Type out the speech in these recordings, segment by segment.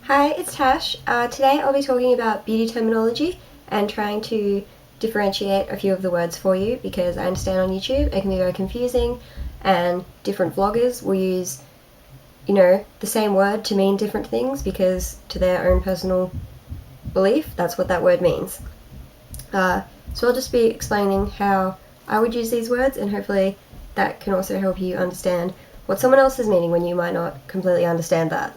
Hi, it's Tash. Today I'll be talking about beauty terminology and trying to differentiate a few of the words for you because I understand on YouTube it can be very confusing and different vloggers will use, the same word to mean different things because to their own personal belief that's what that word means. So I'll just be explaining how I would use these words and hopefully that can also help you understand what someone else is meaning when you might not completely understand that.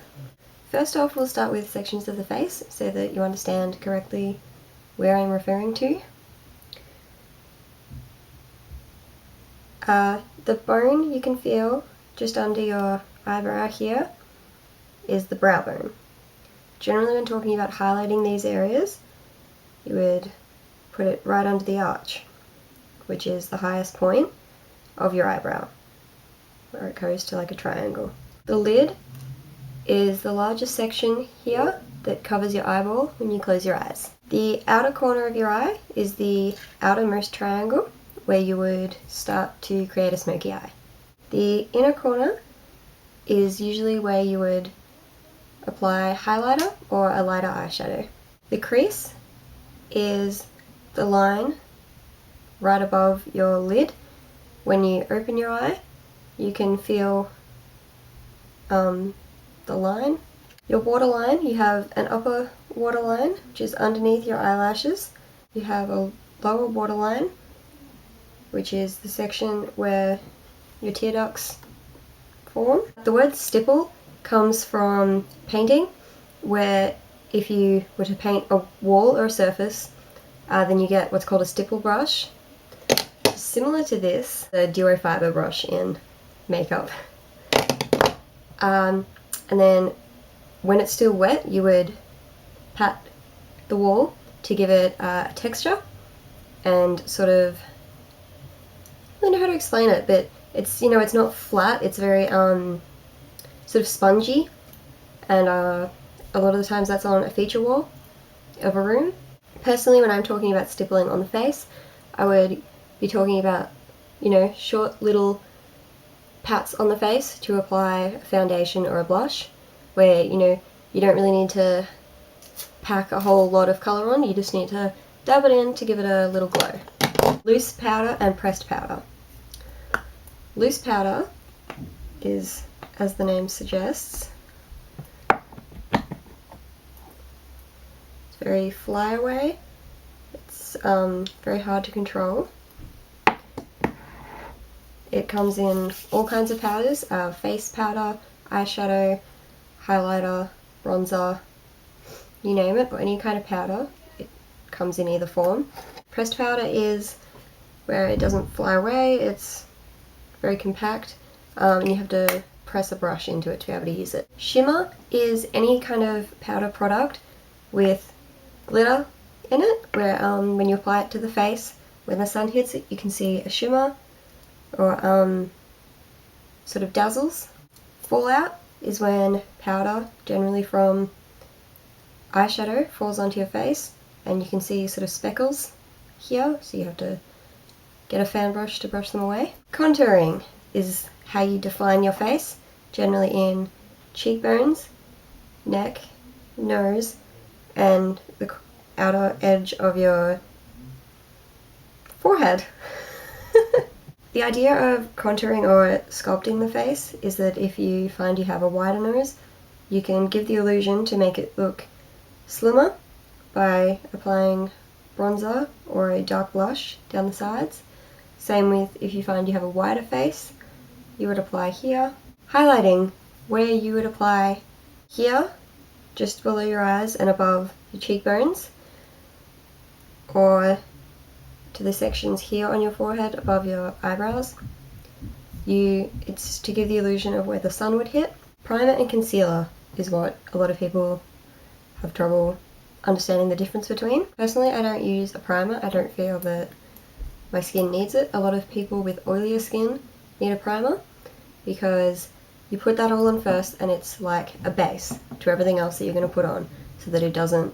First off, we'll start with sections of the face so that you understand correctly where I'm referring to. The bone you can feel just under your eyebrow here is the brow bone. Generally when talking about highlighting these areas, you would put it right under the arch, which is the highest point of your eyebrow, where it goes to like a triangle. The lid is the largest section here that covers your eyeball when you close your eyes. The outer corner of your eye is the outermost triangle where you would start to create a smoky eye. The inner corner is usually where you would apply highlighter or a lighter eyeshadow. The crease is the line right above your lid. When you open your eye, you can feel the line. Your waterline, you have an upper waterline, which is underneath your eyelashes. You have a lower waterline, which is the section where your tear ducts form. The word stipple comes from painting, where if you were to paint a wall or a surface, then you get what's called a stipple brush. Similar to this, the duo fiber brush in makeup. And then when it's still wet, you would pat the wall to give it a texture and sort of, I don't know how to explain it, but it's, it's not flat, it's very sort of spongy, and a lot of the times that's on a feature wall of a room. Personally, when I'm talking about stippling on the face, I would be talking about, short little pats on the face to apply a foundation or a blush, where you don't really need to pack a whole lot of colour on, you just need to dab it in to give it a little glow. Loose powder and pressed powder. Loose powder is, as the name suggests, it's very flyaway, it's very hard to control. It comes in all kinds of powders, face powder, eyeshadow, highlighter, bronzer, you name it, or any kind of powder. It comes in either form. Pressed powder is where it doesn't fly away, it's very compact, and you have to press a brush into it to be able to use it. Shimmer is any kind of powder product with glitter in it, where when you apply it to the face, when the sun hits it, you can see a shimmer, or sort of dazzles. Fallout is when powder, generally from eyeshadow, falls onto your face and you can see sort of speckles here, so you have to get a fan brush to brush them away. Contouring is how you define your face, generally in cheekbones, neck, nose, and the outer edge of your forehead. The idea of contouring or sculpting the face is that if you find you have a wider nose, you can give the illusion to make it look slimmer by applying bronzer or a dark blush down the sides. Same with if you find you have a wider face, you would apply here. Highlighting, where you would apply here, just below your eyes and above your cheekbones, or to the sections here on your forehead above your eyebrows. It's to give the illusion of where the sun would hit. Primer and concealer is what a lot of people have trouble understanding the difference between. Personally, I don't use a primer. I don't feel that my skin needs it. A lot of people with oilier skin need a primer because you put that all on first and it's like a base to everything else that you're going to put on so that it doesn't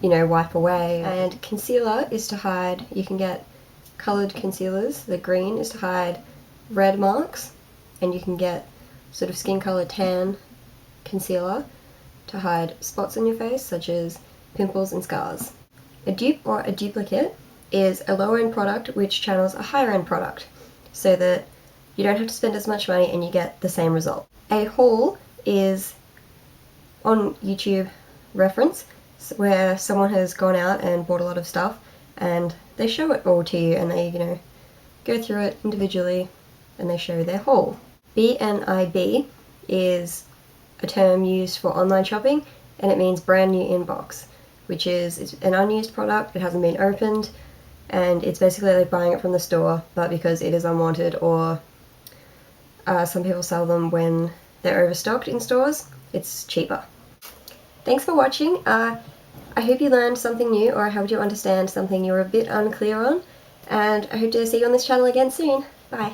wipe away. And concealer is to hide, you can get coloured concealers. The green is to hide red marks, and you can get sort of skin colour tan concealer to hide spots on your face, such as pimples and scars. A dupe or a duplicate is a lower-end product which channels a higher-end product, so that you don't have to spend as much money and you get the same result. A haul is, on YouTube reference, where someone has gone out and bought a lot of stuff and they show it all to you, and they, go through it individually and they show their haul. BNIB is a term used for online shopping, and it means brand new in box, which is it's an unused product, it hasn't been opened, and it's basically like buying it from the store, but because it is unwanted, or some people sell them when they're overstocked in stores, it's cheaper. Thanks for watching. I hope you learned something new, or I helped you understand something you were a bit unclear on, and I hope to see you on this channel again soon. Bye.